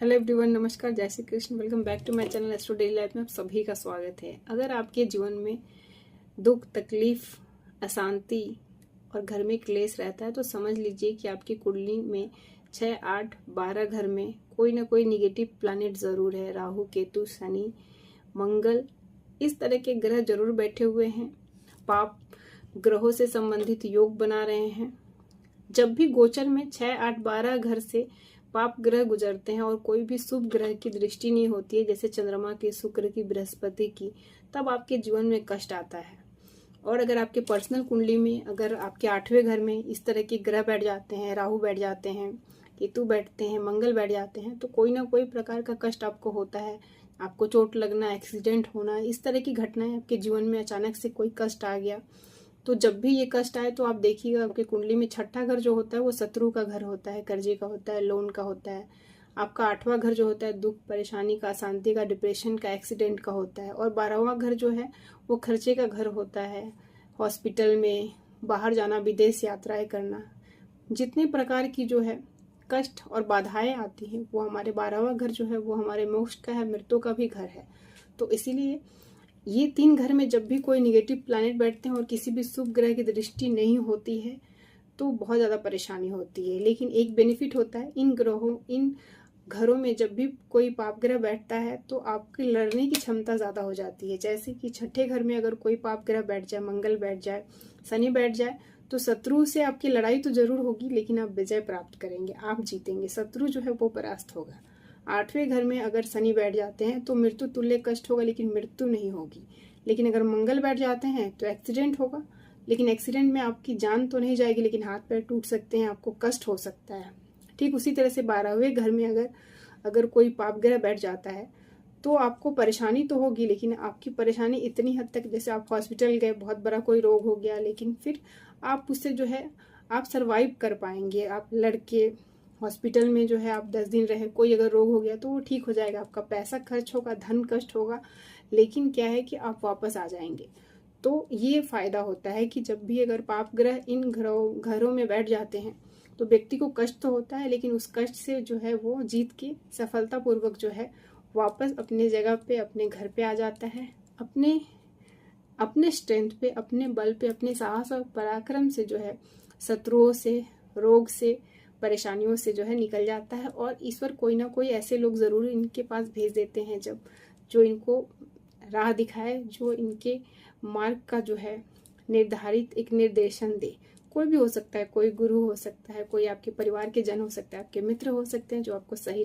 Hello everyone, नमस्कार, जय Shri Krishna. Welcome back to my channel Astro Daily Life में आप सभी का स्वागत है। अगर आपके जीवन में दुख, तकलीफ, अशांति और घर में क्लेश रहता है तो समझ लीजिए कि आपकी कुंडली में 6, 8, 12 घर में कोई ना कोई निगेटिव प्लैनेट जरूर है। राहु, केतु, शनि, मंगल, इस तरह के ग्रह जरूर बैठे हुए हैं। पाप ग्रहों से संबंधित योग बना रहे हैं। जब भी गोचर में 6, 8, 12 घर से पाप ग्रह गुजरते हैं और कोई भी शुभ ग्रह की दृष्टि नहीं होती है, जैसे चंद्रमा की, शुक्र की, बृहस्पति की, तब आपके जीवन में कष्ट आता है। और अगर आपके पर्सनल कुंडली में अगर आपके 8वें घर में इस तरह के ग्रह बैठ जाते हैं, राहु बैठ जाते हैं, केतु बैठते हैं, मंगल बैठ जाते हैं, तो कोई ना कोई प्रकार का कष्ट आपको होता है। आपको चोट लगना, एक्सीडेंट होना, इस तरह की घटनाएं आपके जीवन में अचानक से कोई कष्ट आ गया। तो जब भी ये कष्ट आए तो आप देखिएगा आपके कुंडली में 6ठा घर जो होता है वो शत्रु का घर होता है, कर्जे का होता है, लोन का होता है। आपका 8वां घर जो होता है दुख, परेशानी का, अशांति का, डिप्रेशन का, एक्सीडेंट का होता है। और 12वां घर जो है वो खर्चे का घर होता है, हॉस्पिटल में, बाहर जाना, विदेश यात्राएं करना। जितने प्रकार की जो है कष्ट और बाधाएं आती हैं वो हमारे 12वां घर जो है वो हमारे मोक्ष का है, मृत्यु का भी घर है। तो इसीलिए ये 3 घर में जब भी कोई निगेटिव प्लैनेट बैठते हैं और किसी भी शुभ ग्रह की दृष्टि नहीं होती है तो बहुत ज़्यादा परेशानी होती है। लेकिन एक बेनिफिट होता है, इन घरों में जब भी कोई पाप ग्रह बैठता है तो आपकी लड़ने की क्षमता ज़्यादा हो जाती है। जैसे कि 6ठे घर में अगर कोई पाप ग्रह बैठ जाए, मंगल बैठ जाए, शनि बैठ जाए, तो शत्रु से आपकी लड़ाई तो जरूर होगी लेकिन आप विजय प्राप्त करेंगे, आप जीतेंगे, शत्रु जो है वो परास्त होगा। 8वें घर में अगर शनि बैठ जाते हैं तो मृत्यु तुल्य कष्ट होगा लेकिन मृत्यु नहीं होगी। लेकिन अगर मंगल बैठ जाते हैं तो एक्सीडेंट होगा, लेकिन एक्सीडेंट में आपकी जान तो नहीं जाएगी लेकिन हाथ पैर टूट सकते हैं, आपको कष्ट हो सकता है। ठीक उसी तरह से 12वें घर में अगर कोई पाप ग्रह बैठ जाता है तो आपको परेशानी तो होगी, लेकिन आपकी परेशानी इतनी हद तक, जैसे आप हॉस्पिटल गए, बहुत बड़ा कोई रोग हो गया, लेकिन फिर आप उससे जो है आप सरवाइव कर पाएंगे। आप लड़के हॉस्पिटल में जो है आप 10 दिन रहे, कोई अगर रोग हो गया तो वो ठीक हो जाएगा, आपका पैसा खर्च होगा, धन कष्ट होगा, लेकिन क्या है कि आप वापस आ जाएंगे। तो ये फायदा होता है कि जब भी अगर पाप ग्रह इन घरों में बैठ जाते हैं तो व्यक्ति को कष्ट तो होता है लेकिन उस कष्ट से जो है वो जीत के सफलतापूर्वक जो है वापस अपने जगह पे, अपने घर पे आ जाता है। अपने अपने स्ट्रेंथ पे, अपने बल पे, अपने साहस और पराक्रम से जो है शत्रुओं से, रोग से, परेशानियों से जो है निकल जाता है। और ईश्वर कोई ना कोई ऐसे लोग जरूर इनके पास भेज देते हैं जब जो इनको राह दिखाए, जो इनके मार्ग का जो है निर्धारित एक निर्देशन दे। कोई भी हो सकता है, कोई गुरु हो सकता है, कोई आपके परिवार के जन हो सकता है, आपके मित्र हो सकते हैं जो आपको सही राह